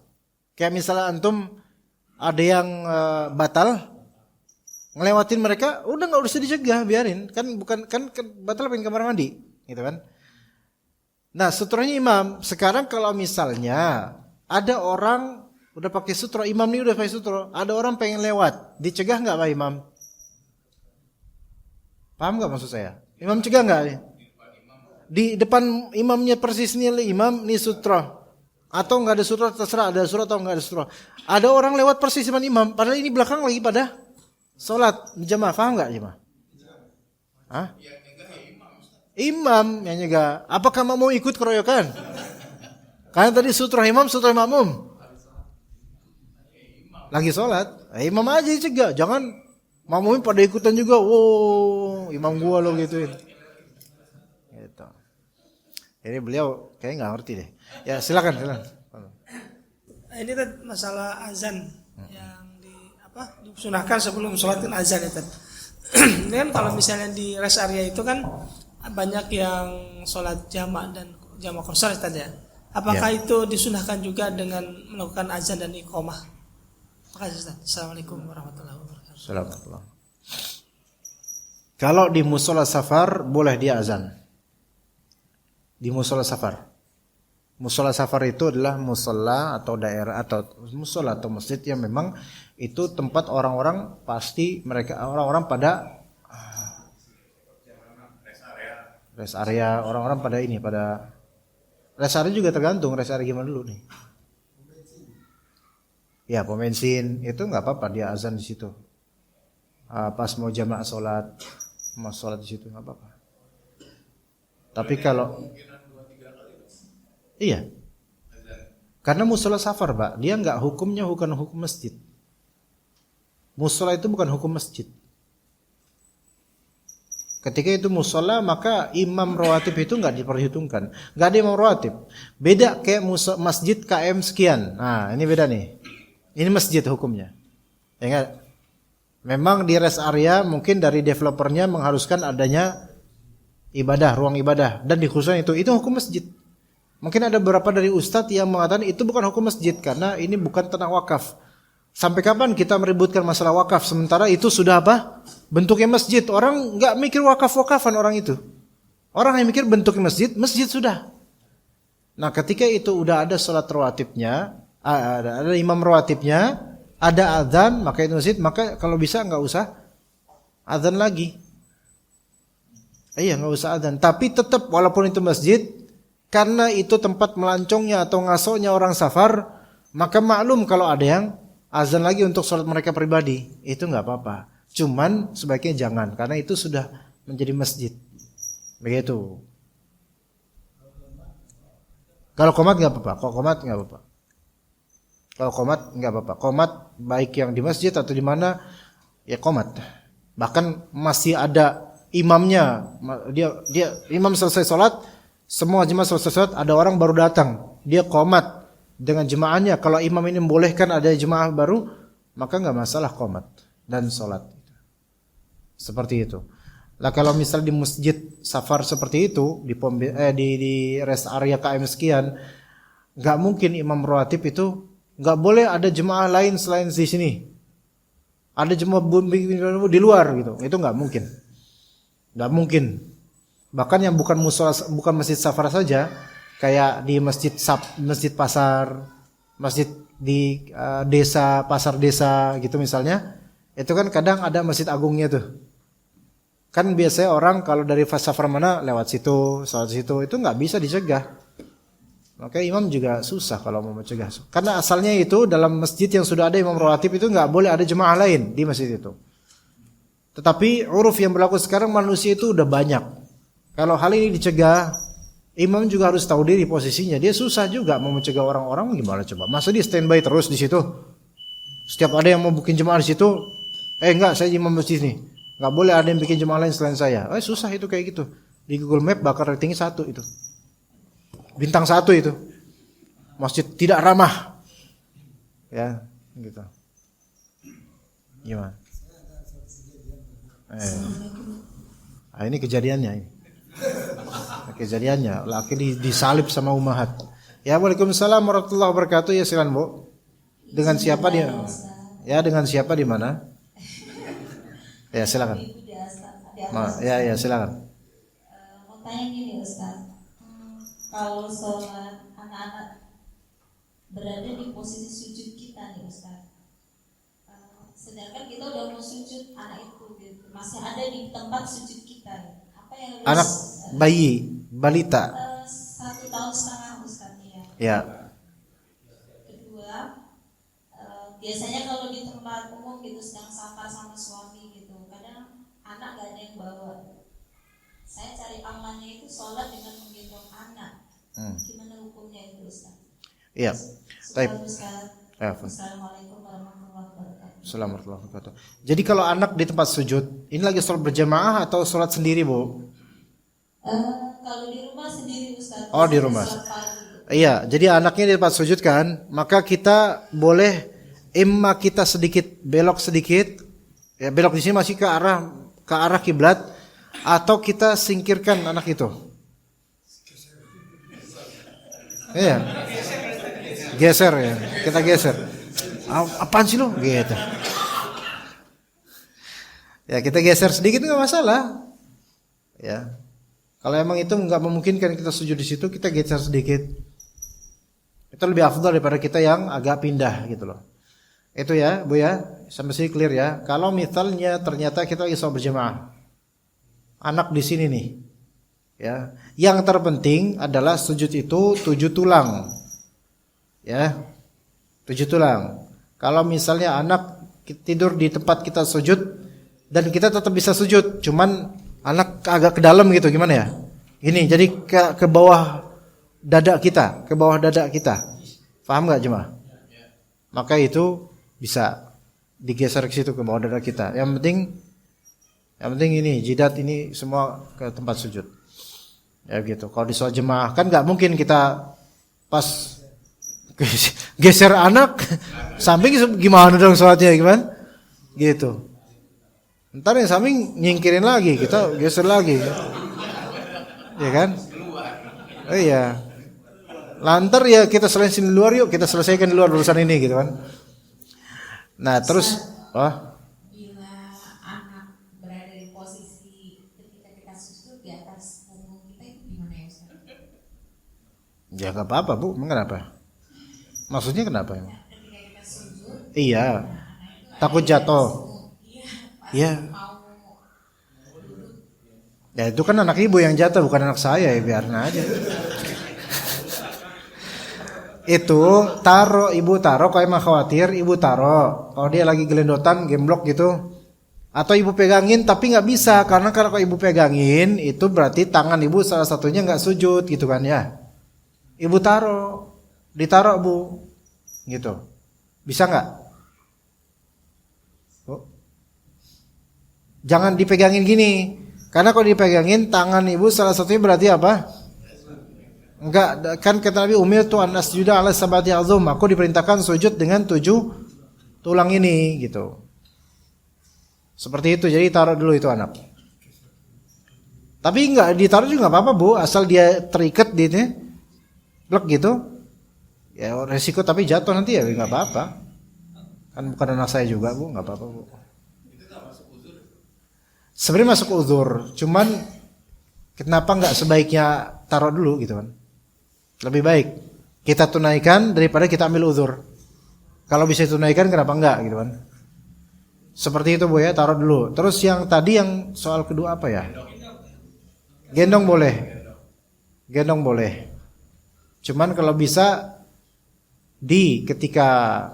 Kayak misalnya antum ada yang batal ngelewatin mereka, udah nggak usah dicegah, biarin. Kan bukan kan batal pengen kamar mandi, gitu kan? Nah, sutrohnya imam. Sekarang kalau misalnya ada orang udah pakai sutro, imam nih udah pakai sutro, ada orang pengen lewat, dicegah nggak Pak Imam? Paham nggak maksud saya? Imam cegah nggak? Di depan imamnya persis nih imam nih sutro, atau nggak ada sutro terserah, ada sutro atau nggak ada sutro. Ada orang lewat persis depan imam, padahal ini belakang lagi pada sholat jamaah, paham nggak jemaah? Hah? Imam yang nyegah. Apakah mau ikut keroyokan? Karena tadi sutra imam, sutra makmum. Lagi sholat, imam aja cegah. Jangan makmumin pada ikutan juga. Wow, imam gua lo gituin. Gitu. Ini beliau kayaknya nggak ngerti deh. Ya silakan. Ini masalah azan yang disunahkan sebelum sholatil azan itu. Ini kan kalau misalnya di rest area itu kan banyak yang sholat jamak dan jamak qasar tadi ya. Apakah itu disunahkan juga dengan melakukan azan dan iqamah? Makasih Ustaz. Assalamualaikum warahmatullahi wabarakatuh. Assalamualaikum. Kalau di musola safar boleh dia azan. Di musola safar. Musola safar itu adalah musola atau daerah atau musola atau masjid yang memang itu tempat orang-orang pasti mereka orang-orang pada rest area orang-orang pada ini pada rest area juga tergantung rest area gimana dulu nih. Ya pom bensin itu nggak apa-apa dia azan di situ. Pas mau jamaah mau sholat di situ nggak apa-apa. Tapi kalau iya, karena musola safar, Pak, dia nggak hukumnya bukan hukum masjid. Musola itu bukan hukum masjid. Ketika itu musola, maka imam rawatib itu nggak diperhitungkan. Nggak ada imam rawatib. Beda kayak masjid KM sekian. Nah, ini beda nih. Ini masjid hukumnya. Ya nggak? Memang di rest area mungkin dari developernya mengharuskan adanya ibadah, ruang ibadah, dan dikhususkan itu hukum masjid. Mungkin ada beberapa dari ustadz yang mengatakan itu bukan hukum masjid karena ini bukan tanah wakaf. Sampai kapan kita meributkan masalah wakaf sementara itu sudah apa? Bentuknya masjid. Orang nggak mikir wakaf-wakafan orang itu. Orang yang mikir bentuknya masjid, masjid sudah. Nah, ketika itu udah ada salat rawatibnya, ada imam rawatibnya, ada adzan, maka itu masjid, maka kalau bisa nggak usah adzan lagi. Iya, nggak usah adzan. Tapi tetap walaupun itu masjid, karena itu tempat melancongnya atau ngasoknya orang safar, maka maklum kalau ada yang azan lagi untuk sholat mereka pribadi, itu nggak apa-apa. Cuman sebaiknya jangan, karena itu sudah menjadi masjid. Begitu. Kalau qomat nggak apa-apa, Kalau qomat nggak apa-apa. Qomat baik yang di masjid atau di mana, ya qomat. Bahkan masih ada imamnya, dia imam selesai sholat, semua jemaah selesai sholat, ada orang baru datang, dia qomat dengan jemaahnya. Kalau imam ini membolehkan ada jemaah baru, maka nggak masalah qomat dan sholat. Seperti itu. Lah kalau misal di masjid safar seperti itu di rest area KM sekian, nggak mungkin imam rawatib itu nggak boleh ada jemaah lain selain di sini. Ada jemaah di luar gitu, itu nggak mungkin. Nggak mungkin. Bahkan yang bukan masjid safar saja, kayak di masjid pasar, masjid di desa, pasar desa gitu misalnya, itu kan kadang ada masjid agungnya tuh. Kan biasanya orang kalau dari safar mana lewat situ, salat situ, itu nggak bisa dicegah. Maka imam juga susah kalau mau mencegah. Karena asalnya itu dalam masjid yang sudah ada imam rawatib itu nggak boleh ada jemaah lain di masjid itu. Tetapi uruf yang berlaku sekarang manusia itu udah banyak. Kalau hal ini dicegah, imam juga harus tahu diri posisinya. Dia susah juga mau mencegah orang-orang, gimana coba? Masa dia standby terus di situ? Setiap ada yang mau bikin jemaah di situ, enggak, saya imam masjid nih. Enggak boleh ada yang bikin jemaah lain selain saya. Susah itu kayak gitu. Di Google Map bakal ratingnya 1 itu. Bintang 1 itu. Masjid tidak ramah. Ya, gitu. Gimana? Ini kejadiannya ini. Kejadiannya laki disalib sama Ummahat. Ya, Waalaikumsalam warahmatullahi wabarakatuh. Ya, silakan Bu. Dengan siapa dia? Ya, dengan siapa di mana? Ya, silakan. Ya, silakan. Mau tanya gini Ustaz. Kalau sholat anak-anak berada di posisi sujud kita nih Ustaz. Sedangkan kita udah mau sujud, anak itu gitu, masih ada di tempat sujud kita. Apa yang harus anak balita 1 tahun setengah Ustaz ya. Kedua, biasanya kalau di tempat umum gitu sedang safar sama suami gitu, kadang anak gak ada yang bawa. Saya cari amannya itu sholat dengan menggendong anak. Gimana hukumnya itu Ustaz? Iya. Baik. Assalamualaikum warahmatullahi wabarakatuh. Assalamualaikum warahmatullahi wabarakatuh. Jadi kalau anak di tempat sujud, ini lagi sholat berjamaah atau sholat sendiri, Bu? Kalau di rumah sendiri Ustaz. Oh, di rumah. Iya, jadi anaknya di tempat sujud kan, maka kita boleh imma kita belok sedikit, ya belok di sini masih ke arah kiblat, atau kita singkirkan anak itu. Iya. Geser ya, kita geser. Apaan sih lo? Gitu. Ya kita geser sedikit nggak masalah. Ya. Kalau emang itu nggak memungkinkan kita sujud di situ, kita geser sedikit. Itu lebih afdal daripada kita yang agak pindah gitu loh. Itu ya, Bu ya, sampai sini clear ya. Kalau misalnya ternyata kita lagi sholat berjamaah, anak di sini nih, ya. Yang terpenting adalah sujud itu 7 tulang, ya, 7 tulang. Kalau misalnya anak tidur di tempat kita sujud dan kita tetap bisa sujud, cuman anak agak ke dalam gitu, gimana ya? Gini, jadi ke bawah dada kita, ke bawah dada kita. Paham nggak jemaah? Maka itu bisa digeser ke situ ke bawah dada kita. Yang penting ini jidat ini semua ke tempat sujud. Ya gitu. Kalau di sholat jemaah kan nggak mungkin kita pas geser anak samping, gimana dong sholatnya, gimana? Gitu. Ntar yang samping nyingkirin lagi, kita geser lagi. Ya kan? Oh iya. Lantar ya kita selesaikan di luar, yuk kita selesaikan di luar urusan ini gitu kan. Nah terus bila anak berada di posisi ketika kita sujud di atas punggung kita, itu gimana ya Ustaz? Ya nggak apa-apa Bu, kenapa? Maksudnya kenapa? Ketika kita sujud, Iya, takut jatuh. Iya. Ya itu kan anak ibu yang jatuh, bukan anak saya, ya biarin aja. Itu ibu taruh, kalau emang khawatir ibu taruh. Kalau dia lagi gelendotan, gemblok gitu, atau ibu pegangin, tapi nggak bisa karena kalau ibu pegangin itu berarti tangan ibu salah satunya nggak sujud gitu kan ya. Ibu ditaruh Bu, gitu, bisa nggak? Jangan dipegangin gini, karena kalau dipegangin tangan ibu salah satunya berarti apa? Enggak, kan kata Nabi umirtu an asjuda ala sabati azum, aku diperintahkan sujud dengan 7 tulang ini gitu. Seperti itu, jadi taruh dulu itu anak. Tapi enggak ditaruh juga enggak apa-apa Bu, asal dia terikat di ini, blek gitu. Ya resiko tapi jatuh nanti ya enggak apa-apa. Kan bukan anak saya juga Bu, enggak apa-apa Bu. Sebenarnya masuk uzur, cuman kenapa enggak sebaiknya taruh dulu gitu kan? Lebih baik kita tunaikan daripada kita ambil uzur. Kalau bisa tunaikan kenapa enggak gitu kan? Seperti itu Bu ya, taruh dulu. Terus yang tadi yang soal kedua apa ya? Gendong boleh. Gendong boleh. Cuman kalau bisa ketika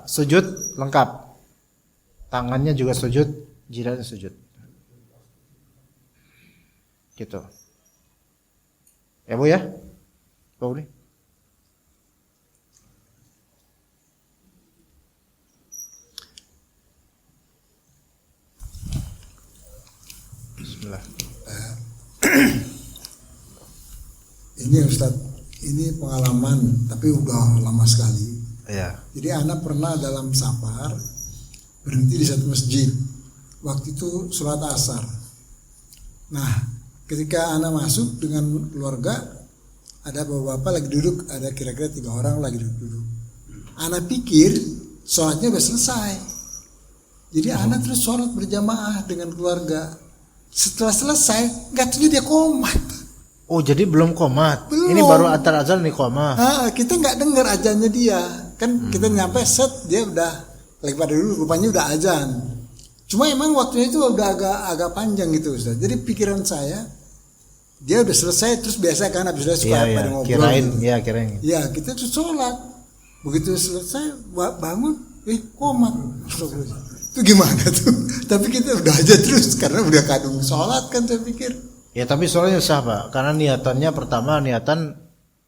sujud lengkap. Tangannya juga sujud, jidatnya sujud. Gitu. Ya Bu ya? Boleh. Bismillah. Ini Ustaz, ini pengalaman tapi udah lama sekali. Ya. Jadi anak pernah dalam safar berhenti di satu masjid. Waktu itu sholat asar. Nah, ketika anak masuk dengan keluarga, ada bapak-bapak lagi duduk, ada kira-kira 3 orang lagi duduk. Anak pikir sholatnya udah selesai. Jadi anak terus sholat berjamaah dengan keluarga. Setelah selesai, nggak tahu dia komat. Oh jadi belum komat. Belum. Ini baru antar azan nih komat. Kita nggak dengar azannya dia. Kan kita nyampe set dia udah lagi pada dulu rupanya udah azan. Cuma emang waktunya itu udah agak panjang gitu Ustaz. Jadi pikiran saya dia udah selesai, terus biasa kan habis selesai suka pada ngobrol. Kirain. Ya kita tuh sholat. Begitu selesai bangun, komat. Itu gimana tuh? Tapi kita udah aja terus karena udah kadung sholat kan saya pikir. Ya tapi sholatnya sah Pak, karena niatannya pertama niatan,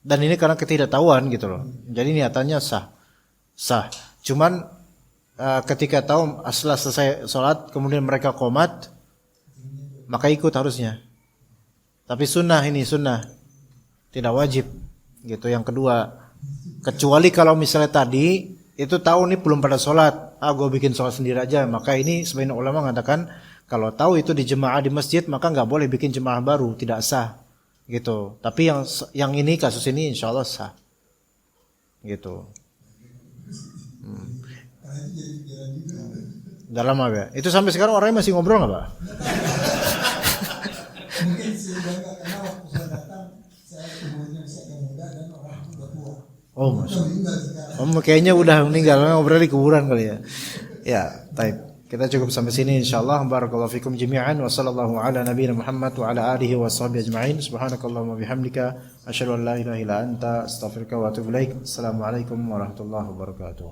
dan ini karena ketidaktahuan gitu loh. Jadi niatannya sah. Cuman ketika tahu setelah selesai sholat kemudian mereka qomat, maka ikut harusnya. Tapi sunnah, tidak wajib gitu. Yang kedua, kecuali kalau misalnya tadi itu tahu nih belum pada sholat, gue bikin sholat sendiri aja. Maka ini sebagian ulama mengatakan kalau tahu itu di jemaah di masjid maka nggak boleh bikin jemaah baru, tidak sah gitu. Tapi yang ini kasus ini insya Allah sah gitu. Udah lama ya. Itu sampai sekarang orangnya masih ngobrol nggak Pak? Mungkin sudah nggak kenal waktu saya datang, saya umurnya masih agak muda dan orang udah tua. Oh, masya Meninggal sekarang. Allah. Kayaknya udah meninggal, ngobrol di kuburan kali ya. Ya, baik. Kita cukup sampai sini insyaallah. Barakallahu fikum jami'an wa sallallahu ala nabiyina Muhammad wa ala alihi wa sahbihi ajma'in. Subhanakallahumma bihamdika asyhadu an la ilaha illa anta astaghfiruka wa atubu ilaik. Assalamualaikum warahmatullahi wabarakatuh.